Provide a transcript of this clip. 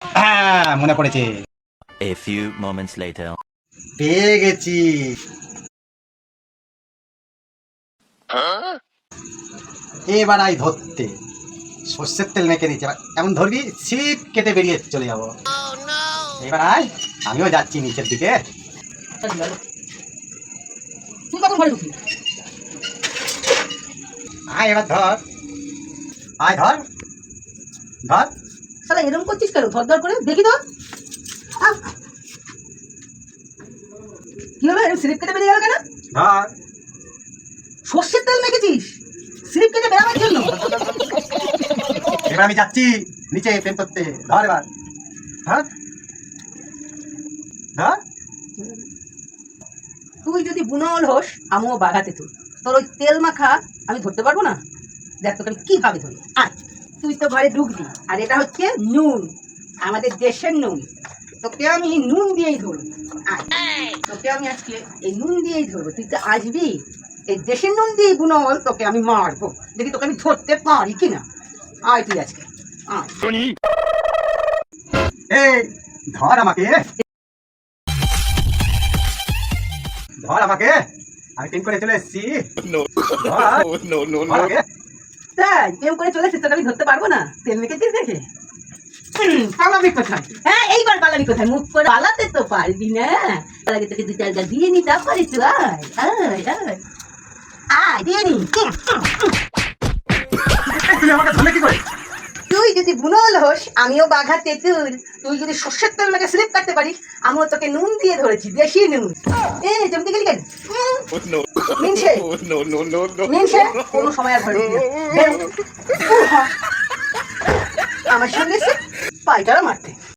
হ্যাঁ, মনে পড়েছে। A few moments later. পেয়ে গেছি। এবার আই ধরতে। সর্ষের তেল মেখে নিচ্ছে, এমন ধরবি ছিপ কেটে বেরিয়ে চলে যাবো। এবার আয়, আমিও যাচ্ছি নিচের দিকে। তুই কখন ঘরে ঢুকলি? আয় এবার ধর, আয় ধর ধর। শালা এরকম করছিস কেন? ধর ধর করে দেখি তো। আহ! কি হলো? এরকম স্লিপ কেটে বেরিয়ে গেল কেন? ধর। সর্ষের তেল মেখেছিস স্লিপ কেটে বেরাবার জন্য? এবার আমি যাচ্ছি নিচে প্রেম করতে। ধর এবার, ধর ধর। তুই যদি বুনল হোস, আমিও বাগাতে তুই। তোর ওই তেল মাখা আমি ধরতে পারবো না। দেখ তোকে আমি কিভাবে ধরি। আয়, তুই তো ঘরে ঢুকবি, আর এটা হচ্ছে নুন, আমাদের দেশের নুন। তোকে আমি নুন দিয়েই ধরবো। আয়, তোকে আমি আজকে এই নুন দিয়েই ধরবো। তুই তো আসবি, এই দেশের নুন দিয়ে বুনল তোকে আমি মারবো। দেখি তোকে আমি ধরতে পারি কিনা। আয় তুই আজকে, আয়। এই ধর আমাকে, ধর আমাকে, আমি প্রেম করে চলে এসেছি। ধর আমাকে। তাই প্রেম করে চলে এসেছিস, তোকে আমি ধরতে পারবো না? তেল মেখেছিস দেখে। পালাবি কোথায়? হ্যাঁ, এইবার পালাবি কোথায়? মুখ করে পালাতে তো পারবি না। তার আগে তোকে দু চারটা দিয়ে নি, তারপরে তো আয় আয় আয় আয় দিয়ে নি। তুই আমাকে ধরলে কি করে? তুই যদি বুনল হোস, আমিও বাঘা তেঁতুল। তুই যদি সর্ষের তেল মেখে স্লিপ কাটতে পারিস, আমিও তোকে নুন দিয়ে ধরেছি, দেশি নুন। জমতে গেলি কেন? মিনসে মিনসে কোনো সময় আর ঘরে ঢুকবি না। বেরো। আমার সঙ্গে এসে পায়তারা মারতে।